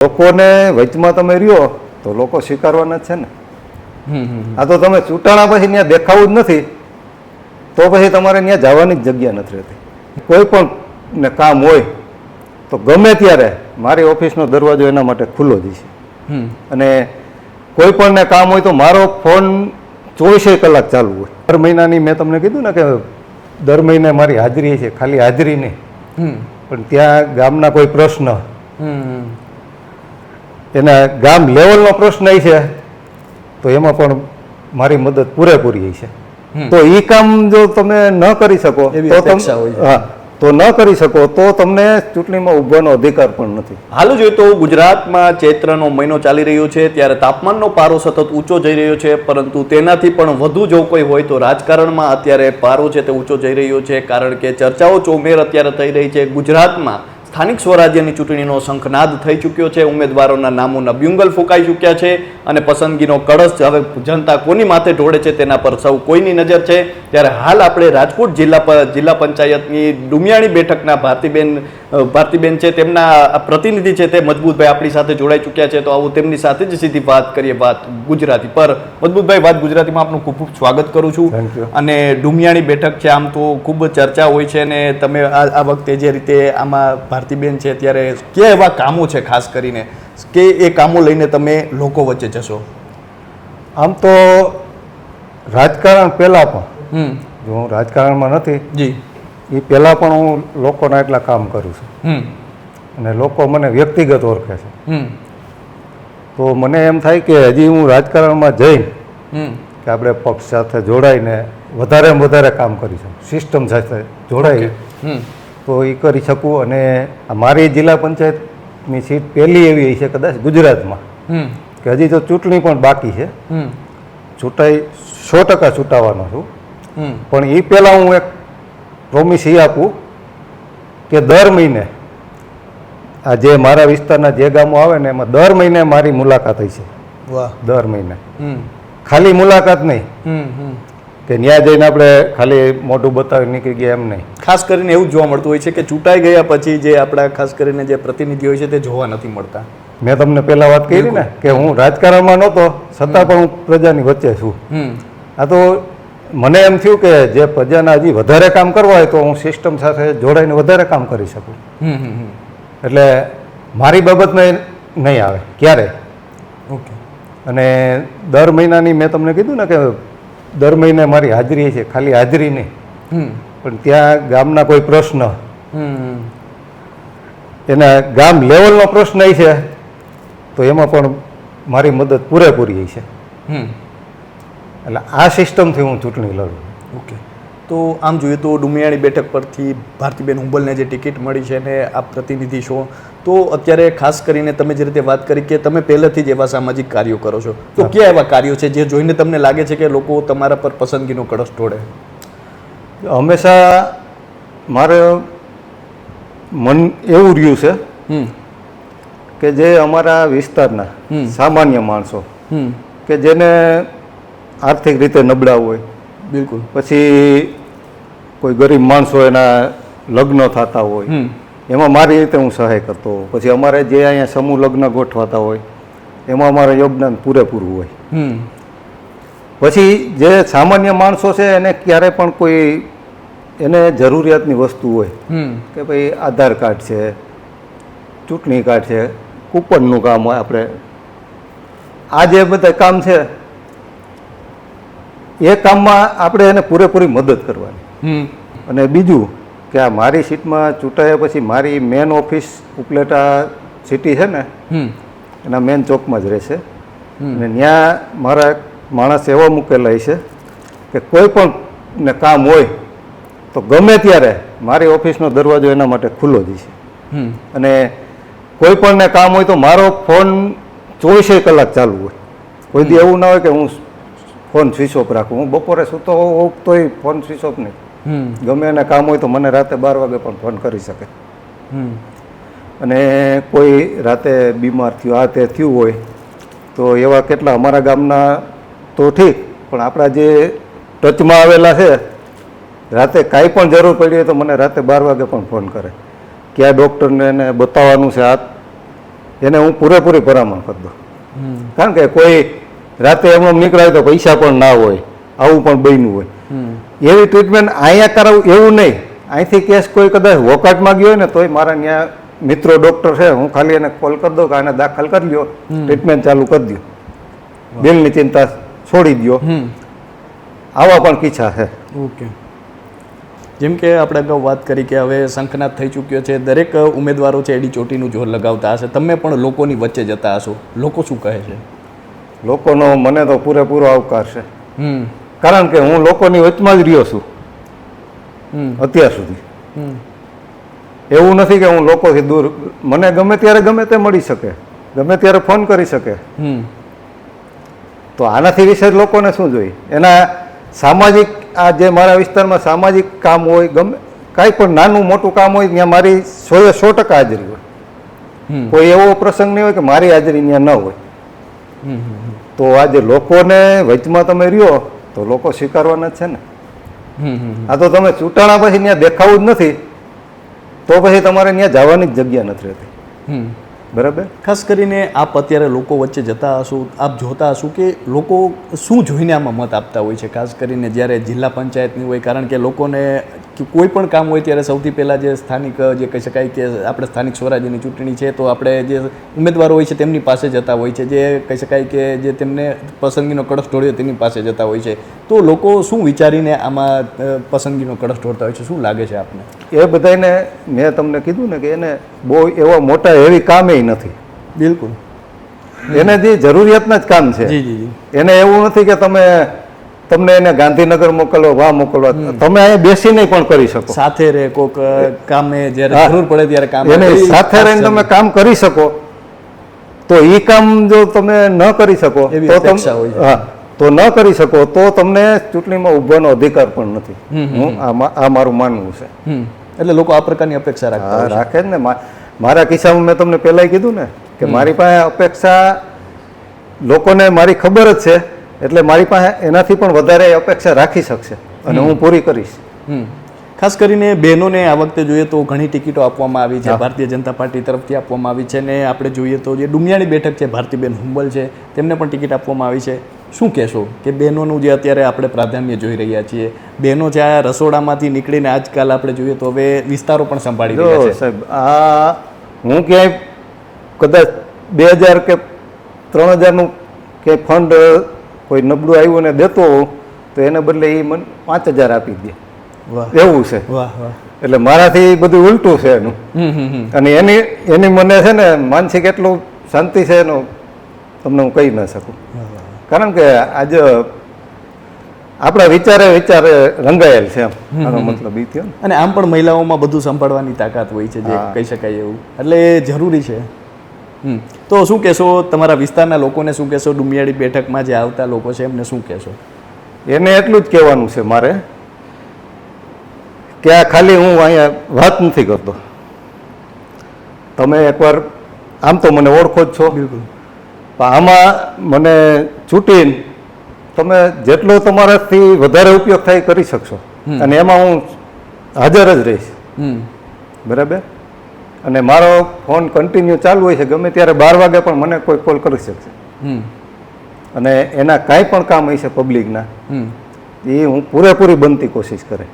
લોકોને વચમાં તમે રહ્યો તો લોકો સ્વીકારવાના જ છે ને. આ તો તમે ચૂંટાણા પછી ત્યાં દેખાવું જ નથી તો પછી તમારે ત્યાં જવાની જ જગ્યા નથી રહેતી. કોઈ પણ ને કામ હોય તો ગમે ત્યારે મારી ઓફિસનો દરવાજો એના માટે ખુલ્લો જ છે. અને કોઈ પણ ને કામ હોય તો મારો ફોન 24 કલાક ચાલુ હોય. દર મહિનાની મેં તમને કીધું ને કે દર મહિને મારી હાજરી છે, ખાલી હાજરી નહીં પણ ત્યાં ગામના કોઈ પ્રશ્ન, એના ગામ લેવલનો પ્રશ્ન છે તો એમાં પણ મારી મદદ પૂરેપૂરી છે. તો એ કામ જો તમે ન કરી શકો તો ન કરી શકો તો તમને ચૂંટણીમાં ઉભવાનો અધિકાર પણ નથી. હાલ જોઈએ તો ગુજરાતમાં ચૈત્રનો મહિનો ચાલી રહ્યો છે ત્યારે તાપમાનનો પારો સતત ઊંચો જઈ રહ્યો છે, પરંતુ તેનાથી પણ વધુ જો કોઈ હોય તો રાજકારણમાં અત્યારે પારો છે તે ઊંચો જઈ રહ્યો છે. કારણ કે ચર્ચાઓ ચોમેર અત્યારે થઈ રહી છે. ગુજરાતમાં સ્થાનિક સ્વરાજ્યની ચૂંટણીનો શંખનાદ થઈ ચૂક્યો છે. ઉમેદવારોના નામોના બ્યુંગલ ફૂંકાઈ ચૂક્યા છે અને પસંદગીનો કળશ હવે જનતા કોની માથે ઢોળે છે તેના પર સૌ કોઈની નજર છે. ત્યારે હાલ આપણે રાજકોટ જિલ્લા પંચાયતની ડુમિયાણી બેઠકના ભારતીબેન છે, તેમના પ્રતિનિધિ છે તે મજબૂતભાઈ આપણી સાથે જોડાઈ ચૂક્યા છે. તો આવું તેમની સાથે જ સીધી વાત કરીએ, વાત ગુજરાતી પર. મજબૂતભાઈ, વાત ગુજરાતીમાં આપનું ખૂબ ખૂબ સ્વાગત કરું છું. અને ડુમિયાણી બેઠક છે, આમ તો ખૂબ ચર્ચા હોય છે અને તમે આ વખતે જે રીતે આમાં ભારતીબેન છે ત્યારે કે એવા કામો છે ખાસ કરીને કે એ કામો લઈને તમે લોકો વચ્ચે જશો? આમ તો રાજકારણ પહેલાં પણ જો હું રાજકારણમાં નથી જી, એ પહેલાં પણ હું લોકોના એટલા કામ કરું છું અને લોકો મને વ્યક્તિગત ઓળખે છે. તો મને એમ થાય કે હજી હું રાજકારણમાં જઈને કે આપણે પક્ષ સાથે જોડાઈને વધારે કામ કરી શકું, સિસ્ટમ સાથે જોડાઈ તો એ કરી શકું. અને મારી જિલ્લા પંચાયતની સીટ પહેલી એવી છે કદાચ ગુજરાતમાં કે હજી તો ચૂંટણી પણ બાકી છે. ચૂંટાઈ 100% ચૂંટાવાનો છું, પણ એ પહેલાં હું એક પ્રોમિસ એ આપું કે દર મહિને આ જે મારા વિસ્તારના જે ગામો આવે ને એમાં દર મહિને મારી મુલાકાત હોય છે. વાહ! દર મહિને ખાલી મુલાકાત નહીં કે ત્યાં જઈને આપણે ખાલી મોઢું બતાવી નીકળી ગયા એમ નહીં. ખાસ કરીને એવું જોવા મળતું હોય છે કે ચૂંટાઈ ગયા પછી જે આપણા ખાસ કરીને જે પ્રતિનિધિ હોય છે તે જોવા નથી મળતા. મેં તમને પહેલાં વાત કરી ને કે હું રાજકારણમાં નહોતો છતાં પણ હું પ્રજાની વચ્ચે છું. આ તો મને એમ થયું કે જે પ્રજાના હજી વધારે કામ કરવા હોય તો હું સિસ્ટમ સાથે જોડાઈને વધારે કામ કરી શકું. એટલે મારી બાબતમાં નહીં આવે ક્યારેય. ઓકે. અને દર મહિનાની મેં તમને કીધું ને કે દર મહિને મારી હાજરી છે, ખાલી હાજરી નહીં પણ ત્યાં ગામના કોઈ પ્રશ્ન, એના ગામ લેવલનો પ્રશ્ન છે તો એમાં પણ મારી મદદ પૂરેપૂરી છે. એટલે આ સિસ્ટમથી હું ચૂંટણી લડું. ઓકે. તો આમ જોઈએ તો ડુમિયાણી બેઠક પરથી ભારતીબેન હુંબલને જે ટિકિટ મળી છે ને આપ પ્રતિનિધિ છો, તો અત્યારે ખાસ કરીને તમે જે રીતે વાત કરી કે તમે પહેલેથી જ એવા સામાજિક કાર્યો કરો છો, તો કયા એવા કાર્યો છે જે જોઈને તમને લાગે છે કે લોકો તમારા પર પસંદગીનો કળશ ઢોળે? હંમેશા મારે મન એવું રહ્યું છે કે જે અમારા વિસ્તારના સામાન્ય માણસો કે જેને આર્થિક રીતે નબળા હોય, બિલકુલ, પછી કોઈ ગરીબ માણસો એના લગ્ન થતા હોય એમાં મારી રીતે હું સહાય કરતો હોઉં. પછી અમારે જે અહીંયા સમૂહ લગ્ન ગોઠવાતા હોય એમાં અમારે યોગદાન પૂરેપૂરું હોય. પછી જે સામાન્ય માણસો છે એને ક્યારે પણ કોઈ એને જરૂરિયાતની વસ્તુ હોય કે ભાઈ આધાર કાર્ડ છે, ચૂંટણી કાર્ડ છે, કૂપનનું કામ હોય, આપણે આ જે બધા કામ છે એ કામમાં આપણે એને પૂરેપૂરી મદદ કરવાની. અને બીજું કે આ મારી સીટમાં ચૂંટાયા પછી મારી મેન ઓફિસ ઉપલેટા સિટી છે ને એના મેન ચોકમાં જ રહેશે. અને ત્યાં મારા માણસ એવા મૂકેલા છે કે કોઈ પણ ને કામ હોય તો ગમે ત્યારે મારી ઓફિસનો દરવાજો એના માટે ખુલ્લો જ છે. અને કોઈ પણ ને કામ હોય તો મારો ફોન 24 કલાક ચાલુ હોય. કોઈ દી એવું ના હોય કે હું ફોન સ્વિચ ઓફ રાખું. હું બપોરે સૂતો હોઉં તોય ફોન સ્વિચ ઓફ નહીં. ગમે એને કામ હોય તો મને રાતે 12 વાગે પણ ફોન કરી શકે. અને કોઈ રાતે બીમાર થયું, આ તે થયું હોય તો એવા કેટલા અમારા ગામના તો ઠીક, પણ આપણા જે ટચમાં આવેલા છે રાતે કાંઈ પણ જરૂર પડી હોય તો મને રાતે 12 વાગે પણ ફોન કરે કે આ ડૉક્ટરને એને બતાવવાનું છે, આ એને હું પૂરેપૂરી ભલામણ કરી દઉં. કારણ કે કોઈ રાતે એમનો નીકળાય તો પૈસા પણ ના હોય, આવું પણ બન્યું હોય. એવી ટ્રીટમેન્ટ અહીંયા કરાવું એવું નહીં. અહીંથી કેસ કોઈ કદાચ વોકાટમાં ગયો હોય ને તોય મારા ત્યાં મિત્રો ડૉક્ટર છે, હું ખાલી એને કોલ કરી દઉં કે આને દાખલ કરી લ્યો, ટ્રીટમેન્ટ ચાલુ કરી દો, બિલની ચિંતા છોડી દો. આવા પણ કિસ્સા છે. ઓકે. જેમ કે આપણે અગાઉ વાત કરી કે હવે શંખનાદ થઈ ચૂક્યો છે, દરેક ઉમેદવારો છે એડી ચોટીનું જોર લગાવતા હશે, તમે પણ લોકોની વચ્ચે જતા હશો, લોકો શું કહે છે? લોકોનો મને તો પૂરેપૂરો આવકાર છે. કારણ કે હું લોકોની વચમાં જ રહ્યો છું અત્યાર સુધી. એવું નથી કે હું લોકોથી દૂર, મને ગમે ત્યારે ગમે તે મળી શકે, ગમે ત્યારે ફોન કરી શકે. તો આનાથી વિશે લોકોને શું જોઈએ? એના સામાજિક, આ જે મારા વિસ્તારમાં સામાજિક કામ હોય, ગમે કાંઈ પણ નાનું મોટું કામ હોય ત્યાં મારી 100% હાજરી હોય. કોઈ એવો પ્રસંગ નહીં હોય કે મારી હાજરી ત્યાં ન હોય. તો આજે લોકોને વચમાં તમે રહ્યો તો લોકો સ્વીકારવાના જ છે ને. આ તો તમે ચૂંટાણા પછી ત્યાં દેખાવું જ નથી તો પછી તમારે ત્યાં જવાની જ જગ્યા નથી રહેતી. બરાબર. ખાસ કરીને આપ અત્યારે લોકો વચ્ચે જતા હશો, આપ જોતા હશો કે લોકો શું જોઈને આમાં મત આપતા હોય છે, ખાસ કરીને જ્યારે જિલ્લા પંચાયતની હોય, કારણ કે લોકોને કોઈ પણ કામ હોય ત્યારે સૌથી પહેલાં જે સ્થાનિક, જે કહી શકાય કે આપણે સ્થાનિક સ્વરાજ્યની ચૂંટણી છે તો આપણે જે ઉમેદવારો હોય છે તેમની પાસે જતા હોય છે, જે કહી શકાય કે જે તેમને પસંદગીનો કળશ ઢોળ્યો તેની પાસે જતા હોય છે. તો લોકો શું વિચારીને આમાં પસંદગીનો કળશ ઢોળતા હોય છે, શું લાગે છે આપને? એ બધાને મેં તમને કીધું ને કે એને બહુ એવા મોટા એવી કામે નથી. બિલકુલ. એને જે જરૂરિયાતના જ કામ છે. એને એવું નથી કે તમને એને ગાંધીનગર મોકલવા, વા મોકલવા, તમે અહીંયા બેસીને પણ કરી શકો. સાથે રહે કોક કામે જ્યારે જરૂર પડે ત્યારે કામ, એને સાથે રહીને તમે કામ કરી શકો. તો એ કામ જો તમે ન કરી શકો તો તમે તો ન કરી શકો તો તમને ચૂંટણીમાં ઉભવાનો અધિકાર પણ નથી. હું આ મારું માનવું છે. એટલે લોકો આ પ્રકારની અપેક્ષા રાખે જ ને. મારા કિસ્સામાં મેં તમને પહેલાં કીધું ને કે મારી પાસે અપેક્ષા, લોકોને મારી ખબર જ છે, એટલે મારી પાસે એનાથી પણ વધારે અપેક્ષા રાખી શકશે અને હું પૂરી કરીશ. ખાસ કરીને બહેનોને આ વખતે જોઈએ તો ઘણી ટિકિટો આપવામાં આવી છે, ભારતીય જનતા પાર્ટી તરફથી આપવામાં આવી છે, ને આપણે જોઈએ તો જે ડુમિયાણી બેઠક છે, ભારતીબેન હુંબલ છે, તેમને પણ ટિકિટ આપવામાં આવી છે. શું કહેશો કે બહેનોનું જે અત્યારે આપણે પ્રાધાન્ય જોઈ રહ્યા છીએ, બહેનો જે આ રસોડામાંથી નીકળીને આજકાલ આપણે જોઈએ તો હવે વિસ્તારો પણ સંભાળી રહ્યા છે? સાહેબ, આ હું ક્યાંય કદાચ 2000 કે 3000નું કે ફંડ કોઈ નબળું આવ્યું ને દેતો હોઉં તો એને બદલે એ મને 5000 આપી દે, એવું છે. એટલે મારાથી બધું ઉલટું છે એનું. અને એની મને છે ને માનસિક એટલું શાંતિ છે એનું તમને હું કહી ન શકું. કારણ કે આજે આપણા વિચારે રંગાયેલ છે એમ, આનો મતલબ એ થયો. અને આમ પણ મહિલાઓમાં બધું સંભાળવાની તાકાત હોય છે, જે કહી શકાય એવું, એટલે એ જરૂરી છે. તો શું કહેશો તમારા વિસ્તારના લોકોને, શું કહેશો ડુમિયાળી બેઠકમાં જે આવતા લોકો છે એમને શું કહેશો? એને એટલું જ કહેવાનું છે મારે કે આ ખાલી હું અહીંયા વાત નથી કરતો. તમે એકવાર આમ તો મને ઓળખો જ છો, બિલકુલ, પણ આમાં મને ચૂંટીને તમે જેટલો તમારાથી વધારે ઉપયોગ થાય કરી શકશો, અને એમાં હું હાજર જ રહીશ. બરાબર. અને મારો ફોન કન્ટિન્યુ ચાલુ હોય છે, ગમે ત્યારે 12 વાગે પણ મને કોઈ કોલ કરી શકશે. અને એના કાંઈ પણ કામ હોય છે પબ્લિકના, એ હું પૂરેપૂરી બનતી કોશિશ કરે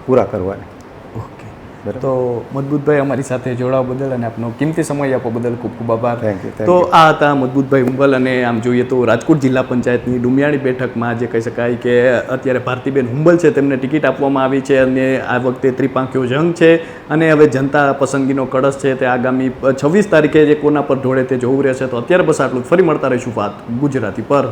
પૂરા કરવાની. ઓકે. તો મજબૂતભાઈ અમારી સાથે જોડાવા બદલ અને આપનો કિંમતી સમય આપવા બદલ ખૂબ ખૂબ આભાર. તો આ હતા મજબૂતભાઈ હુંબલ. અને આમ જોઈએ તો રાજકોટ જિલ્લા પંચાયતની ડુમિયાણી બેઠકમાં જે કહી શકાય કે અત્યારે ભારતીબેન હુંબલ છે તેમને ટિકિટ આપવામાં આવી છે, અને આ વખતે ત્રિપાંખ્યો જંગ છે, અને હવે જનતા પસંદગીનો કળશ છે તે આગામી 26 તારીખે જે કોના પર ઢોળે તે જોવું રહેશે. તો અત્યારે બસ આટલું જ. ફરી મળતા રહીશું વાત ગુજરાતી પર.